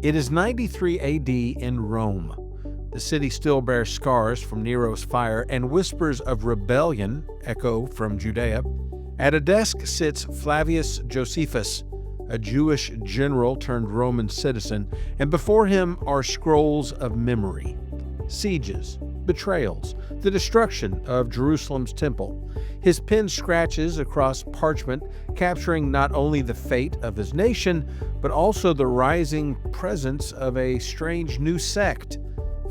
It is 93 AD in Rome. The city still bears scars from Nero's fire, and whispers of rebellion echo from Judea. At a desk sits Flavius Josephus, a Jewish general turned Roman citizen, and before him are scrolls of memory. Sieges, betrayals, the destruction of Jerusalem's temple. His pen scratches across parchment, capturing not only the fate of his nation, but also the rising presence of a strange new sect,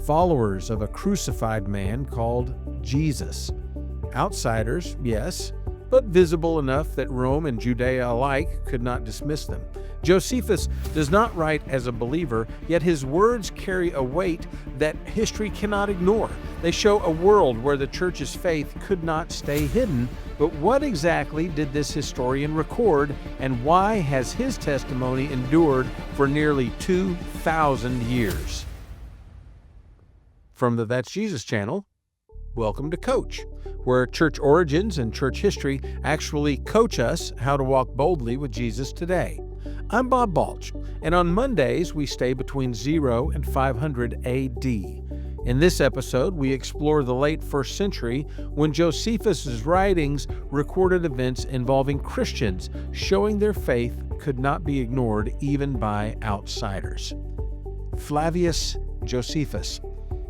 followers of a crucified man called Jesus. Outsiders, yes, but visible enough that Rome and Judea alike could not dismiss them. Josephus does not write as a believer, yet his words carry a weight that history cannot ignore. They show a world where the church's faith could not stay hidden. But what exactly did this historian record, and why has his testimony endured for nearly 2,000 years? From the That's Jesus channel, welcome to Coach, where church origins and church history actually coach us how to walk boldly with Jesus today. I'm Bob Baulch, and on Mondays we stay between 0 and 500 AD. In this episode, we explore the late 1st century when Josephus' writings recorded events involving Christians, showing their faith could not be ignored even by outsiders. Flavius Josephus.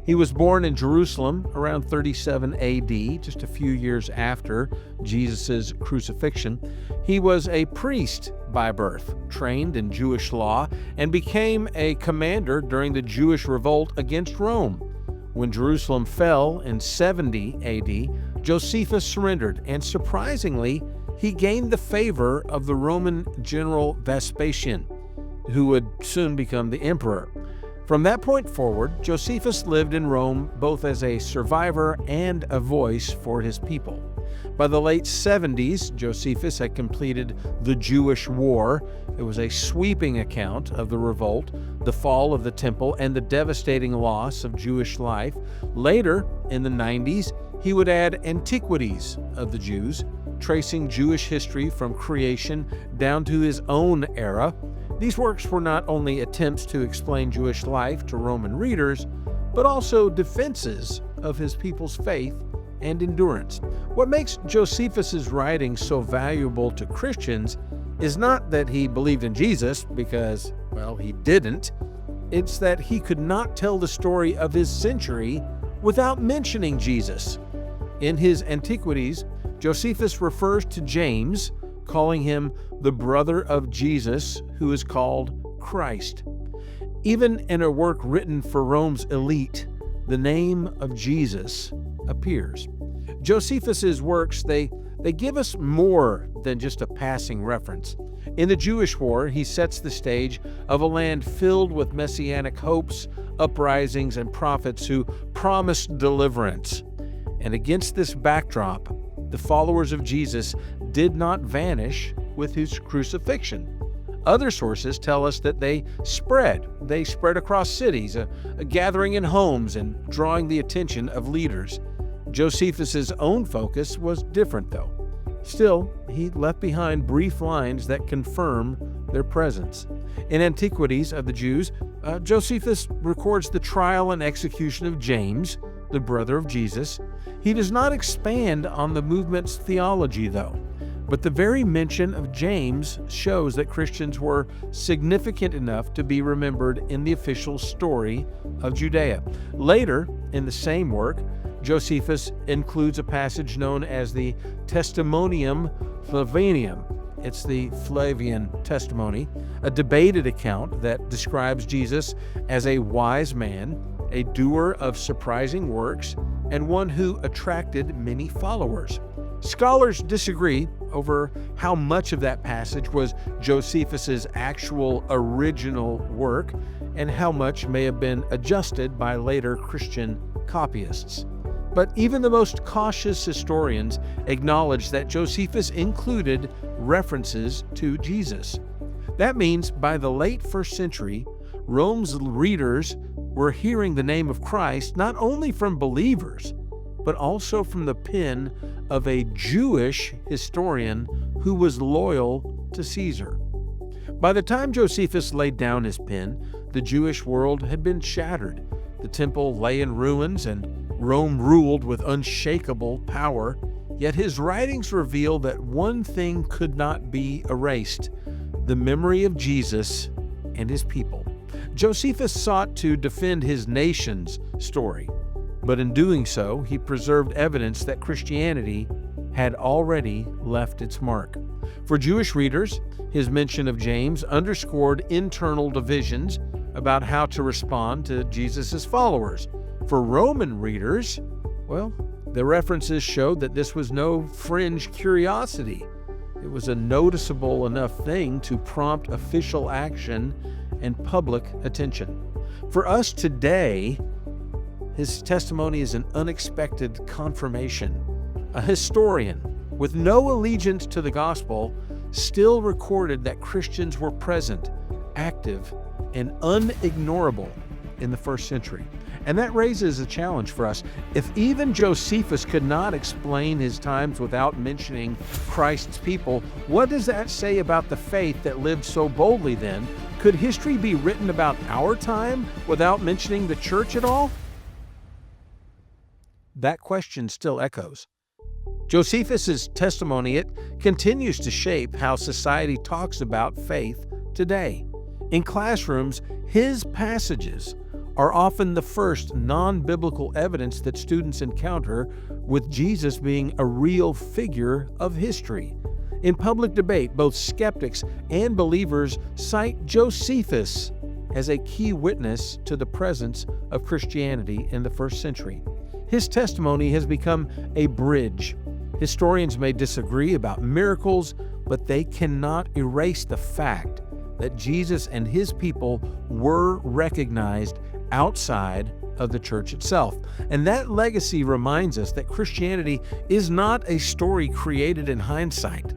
He was born in Jerusalem around 37 AD, just a few years after Jesus' crucifixion. He was a priest by birth, trained in Jewish law, and became a commander during the Jewish revolt against Rome. When Jerusalem fell in 70 AD, Josephus surrendered, and surprisingly, he gained the favor of the Roman general Vespasian, who would soon become the emperor. From that point forward, Josephus lived in Rome both as a survivor and a voice for his people. By the late 70s, Josephus had completed the Jewish War. It was a sweeping account of the revolt, the fall of the temple, and the devastating loss of Jewish life. Later, in the 90s, he would add Antiquities of the Jews, tracing Jewish history from creation down to his own era. These works were not only attempts to explain Jewish life to Roman readers, but also defenses of his people's faith and endurance. What makes Josephus' writing so valuable to Christians is not that he believed in Jesus, because, well, he didn't. It's that he could not tell the story of his century without mentioning Jesus. In his Antiquities, Josephus refers to James, calling him the brother of Jesus, who is called Christ. Even in a work written for Rome's elite, the name of Jesus appears. Josephus's works, they give us more than just a passing reference. In the Jewish War, he sets the stage of a land filled with messianic hopes, uprisings, and prophets who promised deliverance. And against this backdrop, the followers of Jesus did not vanish with his crucifixion. Other sources tell us that they spread across cities, gathering in homes and drawing the attention of leaders. Josephus' own focus was different, though. Still, he left behind brief lines that confirm their presence. In Antiquities of the Jews, Josephus records the trial and execution of James, the brother of Jesus. He does not expand on the movement's theology, though. But the very mention of James shows that Christians were significant enough to be remembered in the official story of Judea. Later, in the same work, Josephus includes a passage known as the Testimonium Flavianum. It's the Flavian testimony, a debated account that describes Jesus as a wise man, a doer of surprising works, and one who attracted many followers. Scholars disagree over how much of that passage was Josephus's actual original work and how much may have been adjusted by later Christian copyists. But even the most cautious historians acknowledge that Josephus included references to Jesus. That means by the late 1st century, Rome's readers were hearing the name of Christ not only from believers, but also from the pen of a Jewish historian who was loyal to Caesar. By the time Josephus laid down his pen, the Jewish world had been shattered. The temple lay in ruins, and Rome ruled with unshakable power. Yet his writings reveal that one thing could not be erased: the memory of Jesus and his people. Josephus sought to defend his nation's story, but in doing so, he preserved evidence that Christianity had already left its mark. For Jewish readers, his mention of James underscored internal divisions about how to respond to Jesus' followers. For Roman readers, well, the references showed that this was no fringe curiosity. It was a noticeable enough thing to prompt official action and public attention. For us today, his testimony is an unexpected confirmation. A historian with no allegiance to the gospel still recorded that Christians were present, active, and unignorable in the first century. And that raises a challenge for us. If even Josephus could not explain his times without mentioning Christ's people, what does that say about the faith that lived so boldly then? Could history be written about our time without mentioning the church at all? That question still echoes. Josephus' testimony, it continues to shape how society talks about faith today. In classrooms, his passages are often the first non-biblical evidence that students encounter with Jesus being a real figure of history. In public debate, both skeptics and believers cite Josephus as a key witness to the presence of Christianity in the first century. His testimony has become a bridge. Historians may disagree about miracles, but they cannot erase the fact that Jesus and his people were recognized outside of the church itself. And that legacy reminds us that Christianity is not a story created in hindsight.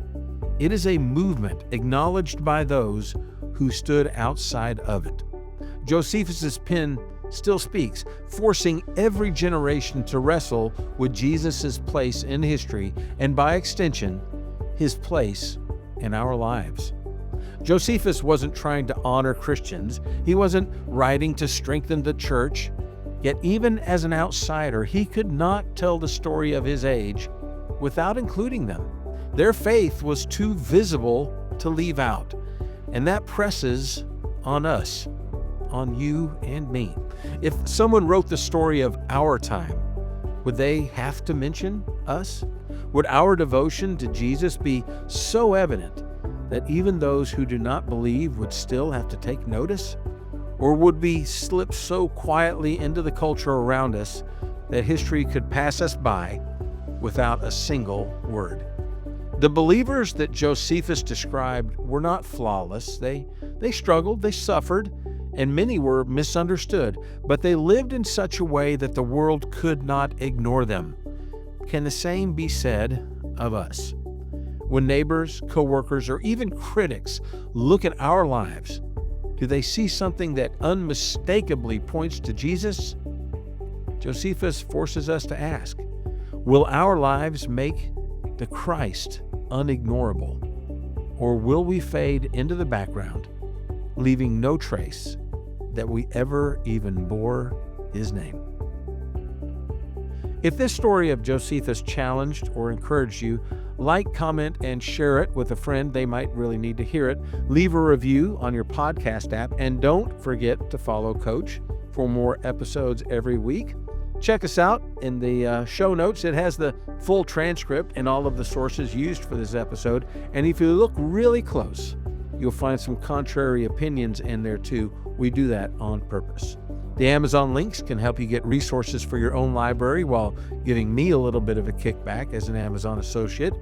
It is a movement acknowledged by those who stood outside of it. Josephus' pen still speaks, forcing every generation to wrestle with Jesus' place in history and, by extension, his place in our lives. Josephus wasn't trying to honor Christians. He wasn't writing to strengthen the church. Yet even as an outsider, he could not tell the story of his age without including them. Their faith was too visible to leave out. And that presses on us, on you and me. If someone wrote the story of our time, would they have to mention us? Would our devotion to Jesus be so evident that even those who do not believe would still have to take notice? Or would we slip so quietly into the culture around us that history could pass us by without a single word? The believers that Josephus described were not flawless. They struggled, they suffered, and many were misunderstood, but they lived in such a way that the world could not ignore them. Can the same be said of us? When neighbors, coworkers, or even critics look at our lives, do they see something that unmistakably points to Jesus? Josephus forces us to ask, will our lives make the Christ unignorable, or will we fade into the background, leaving no trace that we ever even bore his name? If this story of Josephus challenged or encouraged you, like, comment, and share it with a friend. They might really need to hear it. Leave a review on your podcast app, and don't forget to follow Coach for more episodes every week. Check us out in the show notes. It has the full transcript and all of the sources used for this episode. And if you look really close, you'll find some contrary opinions in there too. We do that on purpose. The Amazon links can help you get resources for your own library while giving me a little bit of a kickback as an Amazon associate.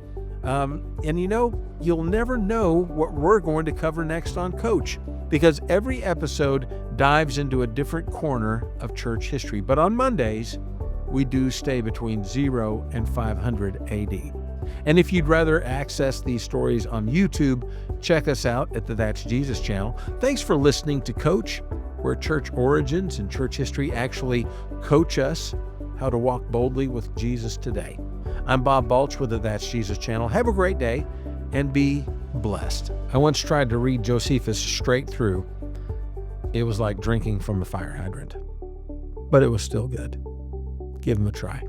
And you'll never know what we're going to cover next on Coach, because every episode dives into a different corner of church history. But on Mondays, we do stay between 0 and 500 AD. And if you'd rather access these stories on YouTube, check us out at the That's Jesus channel. Thanks for listening to Coach, where church origins and church history actually coach us how to walk boldly with Jesus today. I'm Bob Baulch with the That's Jesus channel. Have a great day, and be blessed. I once tried to read Josephus straight through. It was like drinking from a fire hydrant, but it was still good. Give him a try.